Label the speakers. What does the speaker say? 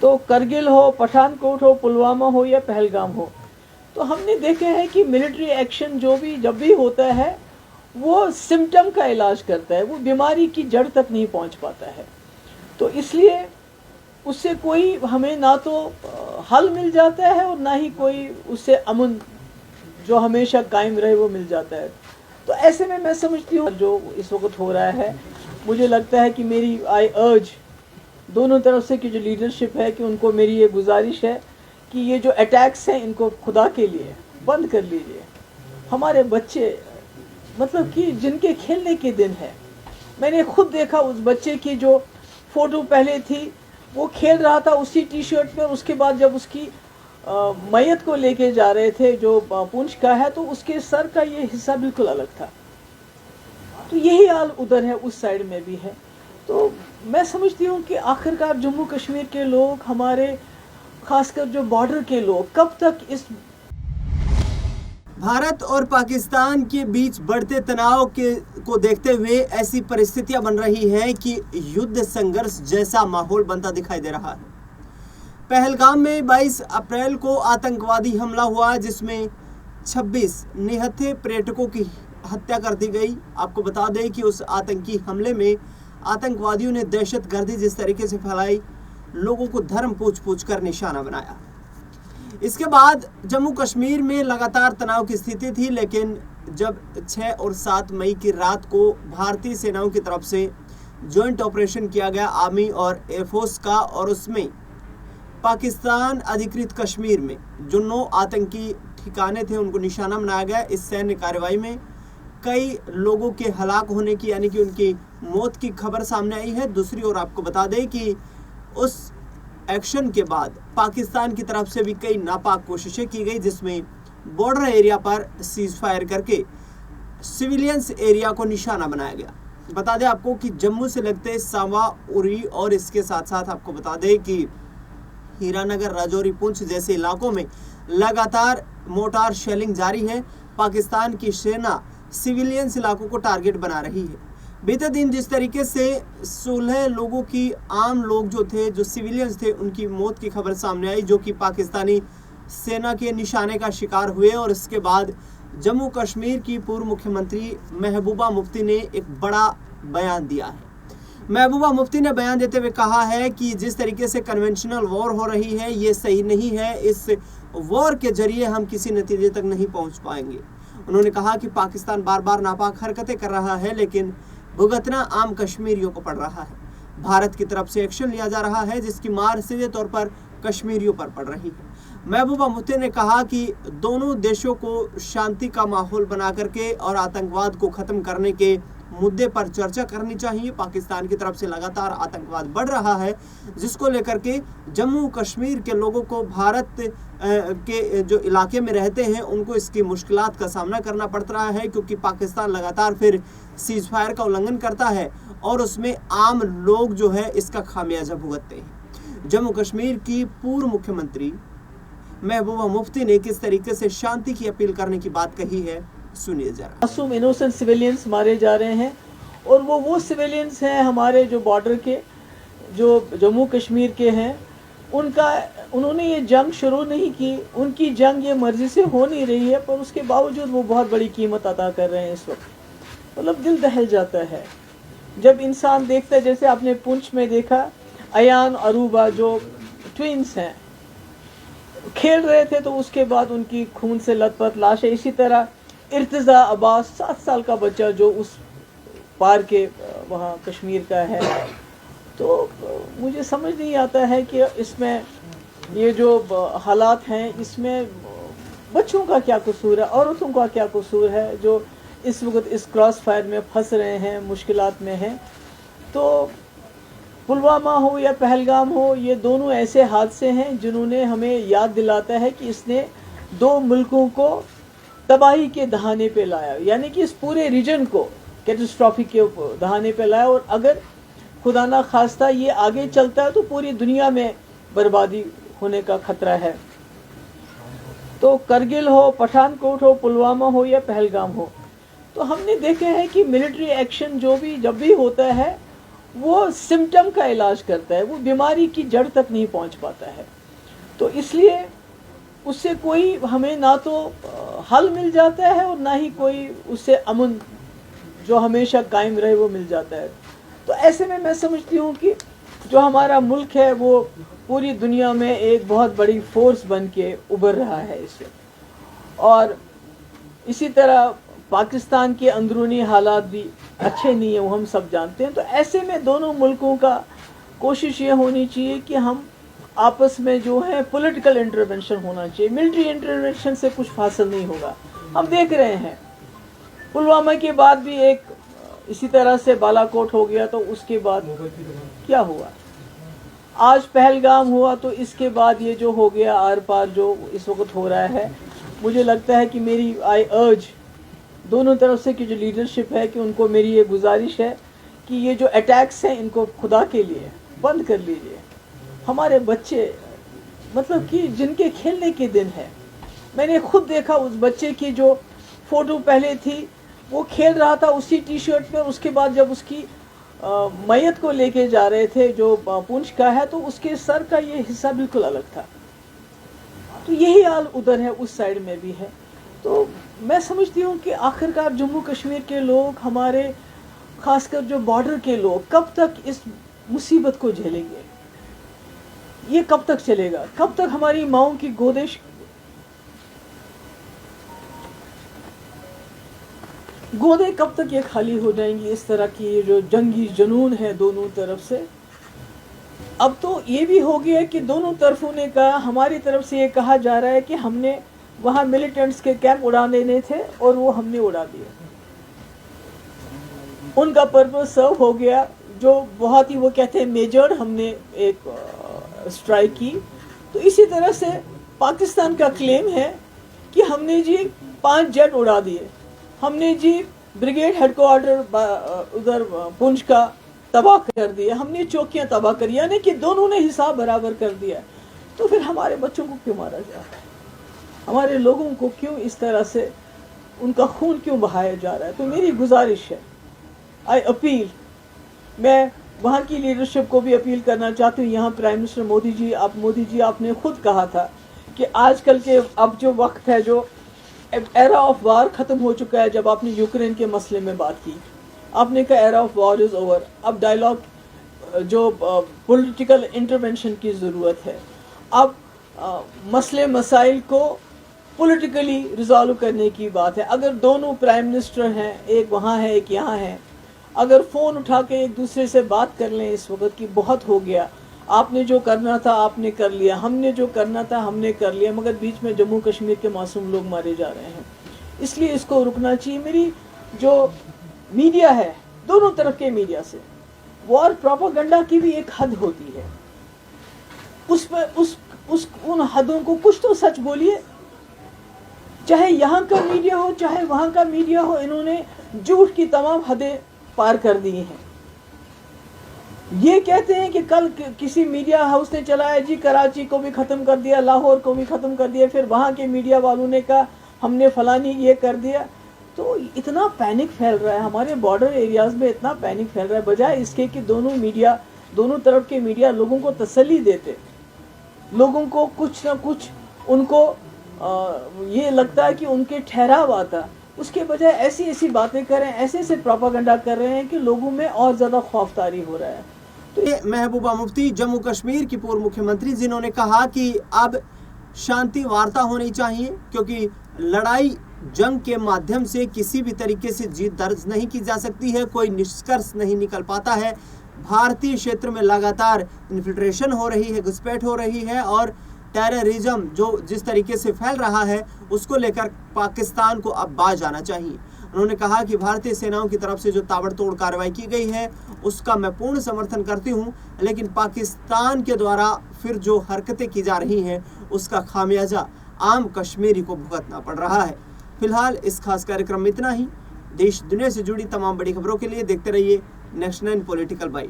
Speaker 1: तो करगिल हो, पठानकोट हो, पुलवामा हो या पहलगाम हो, तो हमने देखा है कि मिलिट्री एक्शन जब भी होता है वो सिम्टम का इलाज करता है, वो बीमारी की जड़ तक नहीं पहुंच पाता है। तो इसलिए उससे कोई हमें ना तो हल मिल जाता है और ना ही कोई उससे अमन जो हमेशा कायम रहे वो मिल जाता है। तो ऐसे में मैं समझती हूँ जो इस वक्त हो रहा है, मुझे लगता है कि मेरी आई अर्ज दोनों तरफ से की जो लीडरशिप है कि उनको मेरी ये गुजारिश है कि ये जो अटैक्स हैं इनको खुदा के लिए बंद कर लीजिए। हमारे बच्चे मतलब कि जिनके खेलने के दिन है, मैंने खुद देखा उस बच्चे की जो फ़ोटो पहले थी वो खेल रहा था उसी टी शर्ट में, उसके बाद जब उसकी मैयत को लेके जा रहे थे जो पुंछ का है तो उसके सर का ये हिस्सा बिल्कुल अलग था। तो यही हाल उधर है, उस साइड में भी है। तो मैं समझती हूँ कि आखिरकार जम्मू कश्मीर के लोग, हमारे खासकर जो बॉर्डर के लोग, कब तक इस
Speaker 2: भारत और पाकिस्तान के बीच बढ़ते तनाव को देखते हुए ऐसी परिस्थितियां बन रही हैं कि युद्ध संघर्ष जैसा माहौल बनता दिखाई दे रहा है। पहलगाम में 22 अप्रैल को आतंकवादी हमला हुआ जिसमें 26 निहत्थे पर्यटकों की हत्या कर दी गई। आपको बता दें कि उस आतंकी हमले में आतंकवादियों ने दहशतगर्दी जिस तरीके से फैलाई, लोगों को धर्म पूछ कर निशाना बनाया। इसके बाद जम्मू कश्मीर में लगातार तनाव की स्थिति थी, लेकिन जब 6 और 7 मई की रात को भारतीय सेनाओं की तरफ से जॉइंट ऑपरेशन किया गया आर्मी और एयरफोर्स का, और उसमें पाकिस्तान अधिकृत कश्मीर में जो 9 आतंकी ठिकाने थे उनको निशाना बनाया गया। इस सैन्य कार्रवाई में कई लोगों के हलाक होने की यानी कि उनकी मौत की खबर सामने आई है। दूसरी ओर आपको बता दें कि उस एक्शन के बाद पाकिस्तान की तरफ से भी कई नापाक कोशिशें की गई, जिसमें बॉर्डर एरिया पर सीज फायर करके सिविलियंस एरिया को निशाना बनाया गया। बता दें आपको कि जम्मू से लगते सांबा, उरी और इसके साथ साथ आपको बता दें कि हीरानगर, राजौरी, पुंछ जैसे इलाकों में लगातार मोर्टार शेलिंग जारी है। पाकिस्तान की सेना सिविलियंस इलाकों को टारगेट बना रही है। बीते दिन जिस तरीके से 16 लोगों की, आम लोग जो थे, जो सिविलियंस थे, उनकी मौत की खबर सामने आई, जो कि पाकिस्तानी सेना के निशाने का शिकार हुए। और इसके बाद जम्मू कश्मीर की पूर्व मुख्यमंत्री महबूबा मुफ्ती ने एक बड़ा बयान दिया है। महबूबा मुफ्ती ने बयान देते हुए कहा है कि जिस तरीके से कन्वेंशनल वॉर हो रही है ये सही नहीं है, इस वॉर के जरिए हम किसी नतीजे तक नहीं पहुंच पाएंगे। उन्होंने कहा कि पाकिस्तान बार बार नापाक हरकतें कर रहा है, लेकिन भुगतना आम कश्मीरियों को पड़ रहा है। भारत की तरफ से एक्शन लिया जा रहा है जिसकी मार सीधे तौर पर कश्मीरियों पर पड़ रही है। महबूबा मुफ्ती ने कहा कि दोनों देशों को शांति का माहौल बना करके और आतंकवाद को खत्म करने के मुद्दे पर चर्चा करनी चाहिए। पाकिस्तान की तरफ से लगातार आतंकवाद बढ़ रहा है, जिसको लेकर के जम्मू कश्मीर के लोगों को, भारत के जो इलाके में रहते हैं, उनको इसकी मुश्किलात का सामना करना पड़ रहा है, क्योंकि पाकिस्तान लगातार फिर सीज फायर का उल्लंघन करता है और उसमें आम लोग जो है इसका खामियाजा भुगतते हैं। जम्मू कश्मीर की पूर्व मुख्यमंत्री महबूबा मुफ्ती ने किस तरीके से शांति की अपील करने की बात कही है, सुनिए जरा।
Speaker 1: मासूम इनोसेंट सिविलियंस मारे जा रहे हैं और वो सिविलियंस हैं हमारे जो बॉर्डर के, जो जम्मू कश्मीर के हैं। उन्होंने ये जंग शुरू नहीं की, उनकी जंग ये मर्जी से हो नहीं रही है, पर उसके बावजूद वो बहुत बड़ी कीमत अदा कर रहे हैं इस वक्त। मतलब दिल दहल जाता है जब इंसान देखता है, जैसे आपने पुंछ में देखा, अयान अरूबा जो ट्विंस हैं खेल रहे थे, तो उसके बाद उनकी खून से लथपथ लाश है। इसी तरह इर्तिज़ा अब्बास 7 साल का बच्चा जो उस पार के वहाँ कश्मीर का है। तो मुझे समझ नहीं आता है कि इसमें ये जो हालात हैं इसमें बच्चों का क्या कसूर है, औरतों का क्या कसूर है जो इस वक्त इस क्रॉस फायर में फंस रहे हैं, मुश्किलात में हैं। तो पुलवामा हो या पहलगाम हो, ये दोनों ऐसे हादसे हैं जिन्होंने हमें याद दिलाता है कि इसने 2 मुल्कों को तबाही के दहाने पे लाया, यानी कि इस पूरे रीजन को कैटास्ट्रॉफी के दहाने पे लाया। और अगर खुदा ना खास्ता ये आगे चलता है तो पूरी दुनिया में बर्बादी होने का खतरा है। तो करगिल हो, पठानकोट हो, पुलवामा हो या पहलगाम हो, तो हमने देखे हैं कि मिलिट्री एक्शन जब भी होता है وہ सिम्टम का इलाज करता है, वो बीमारी की जड़ तक नहीं पहुंच पाता है। तो इसलिए उससे कोई हमें ना तो हल मिल जाता है और ना ही कोई उससे अमन जो हमेशा कायम रहे वो मिल जाता है। तो ऐसे में मैं समझती हूँ कि जो हमारा मुल्क है वो पूरी दुनिया में एक बहुत बड़ी फोर्स बन के उभर रहा है इससे। और इसी तरह पाकिस्तान के अंदरूनी हालात भी अच्छे नहीं हैं, वो हम सब जानते हैं। तो ऐसे में दोनों मुल्कों का कोशिश ये होनी चाहिए कि हम आपस में जो है पॉलिटिकल इंटरवेंशन होना चाहिए। मिलिट्री इंटरवेंशन से कुछ हासिल नहीं होगा। हम देख रहे हैं पुलवामा के बाद भी एक इसी तरह से बालाकोट हो गया, तो उसके बाद क्या हुआ? आज पहलगाम हुआ, तो इसके बाद ये जो हो गया आर पार जो इस वक्त हो रहा है, मुझे लगता है कि मेरी आई अर्ज दोनों तरफ से की जो लीडरशिप है कि उनको मेरी ये गुजारिश है कि ये जो अटैक्स हैं इनको खुदा के लिए बंद कर लीजिए। हमारे बच्चे मतलब कि जिनके खेलने के दिन है, मैंने खुद देखा उस बच्चे की जो फ़ोटो पहले थी, वो खेल रहा था उसी टी शर्ट में। उसके बाद जब उसकी मैयत को लेके जा रहे थे जो पुंछ का है, तो उसके सर का ये हिस्सा बिल्कुल अलग था। तो यही हाल उधर है, उस साइड में भी है। तो मैं समझती हूँ कि आखिरकार जम्मू कश्मीर के लोग, हमारे खासकर जो बॉर्डर के लोग, कब तक इस मुसीबत को झेलेंगे? ये कब तक चलेगा? कब तक हमारी माँओं की गोदे कब तक ये खाली हो जाएंगी? इस तरह की ये जो जंगी जुनून है दोनों तरफ से। अब तो ये भी हो गया कि दोनों तरफों ने कहा, हमारी तरफ से ये कहा जा रहा है कि हमने वहाँ मिलिटेंट्स के कैंप उड़ा देने थे और वो हमने उड़ा दिए, उनका पर्पस सर्व हो गया। जो बहुत ही वो कहते हैं मेजर हमने एक स्ट्राइक की। तो इसी तरह से पाकिस्तान का क्लेम है कि हमने जी 5 जेट उड़ा दिए, हमने जी ब्रिगेड हेडक्वार्टर उधर पुंछ का तबाह कर दिया, हमने चौकियां तबाह करी, यानी कि दोनों ने हिसाब बराबर कर दिया। तो फिर हमारे बच्चों को क्यों मारा जा रहा है? हमारे लोगों को क्यों इस तरह से उनका खून क्यों बहाया जा रहा है? तो मेरी गुजारिश है, आई अपील, मैं वहाँ की लीडरशिप को भी अपील करना चाहती हूँ। यहाँ प्राइम मिनिस्टर मोदी जी आपने खुद कहा था कि आजकल के अब जो वक्त है, जो एरा ऑफ वार ख़त्म हो चुका है। जब आपने यूक्रेन के मसले में बात की, आपने कहा era of war is over, अब डायलॉग जो पॉलिटिकल इंटरवेंशन की ज़रूरत है। अब मसले मसाइल को पॉलिटिकली रिजॉल्व करने की बात है। अगर दोनों प्राइम मिनिस्टर हैं, एक वहाँ है एक यहाँ है, अगर फ़ोन उठा के एक दूसरे से बात कर लें इस वक्त की, बहुत हो गया। आपने जो करना था आपने कर लिया, हमने जो करना था हमने कर लिया, मगर बीच में जम्मू कश्मीर के मासूम लोग मारे जा रहे हैं। इसलिए इसको रुकना चाहिए। मेरी जो मीडिया है, दोनों तरफ के मीडिया से वॉर प्रोपेगेंडा की भी एक हद होती है, उस पर उन हदों को कुछ तो सच बोलिए। चाहे यहाँ का मीडिया हो चाहे वहाँ का मीडिया हो, इन्होंने झूठ की तमाम हदें पार कर दी हैं। ये कहते हैं कि कल किसी मीडिया हाउस ने चलाया जी कराची को भी ख़त्म कर दिया, लाहौर को भी ख़त्म कर दिया, फिर वहाँ के मीडिया वालों ने कहा हमने फलानी ये कर दिया। तो इतना पैनिक फैल रहा है हमारे बॉर्डर एरियाज़ में, इतना पैनिक फैल रहा है, बजाय इसके कि दोनों तरफ के मीडिया लोगों को तसल्ली देते, लोगों को कुछ ना कुछ उनको ये लगता है कि उनके ठहराव आता, उसके बजाय ऐसी बातें करें, ऐसे प्रोपेगेंडा कर रहे हैं कि लोगों में और ज़्यादा खौफतारी हो रहा है।
Speaker 2: तो ये महबूबा मुफ्ती जम्मू कश्मीर की पूर्व मुख्यमंत्री, जिन्होंने कहा कि अब शांति वार्ता होनी चाहिए, क्योंकि लड़ाई जंग के माध्यम से किसी भी तरीके से जीत दर्ज नहीं की जा सकती है, कोई निष्कर्ष नहीं निकल पाता है। भारतीय क्षेत्र में लगातार इन्फिल्ट्रेशन हो रही है, घुसपैठ हो रही है, और टेररिज्म जो जिस तरीके से फैल रहा है उसको लेकर पाकिस्तान को अब बाज आना चाहिए। उन्होंने कहा कि भारतीय सेनाओं की तरफ से जो ताबड़तोड़ कार्रवाई की गई है उसका मैं पूर्ण समर्थन करती हूं, लेकिन पाकिस्तान के द्वारा फिर जो हरकतें की जा रही हैं उसका खामियाजा आम कश्मीरी को भुगतना पड़ रहा है। फिलहाल इस खास कार्यक्रम में इतना ही। देश दुनिया से जुड़ी तमाम बड़ी खबरों के लिए देखते रहिए नेक्स्ट 9 पॉलिटिकल बाइट।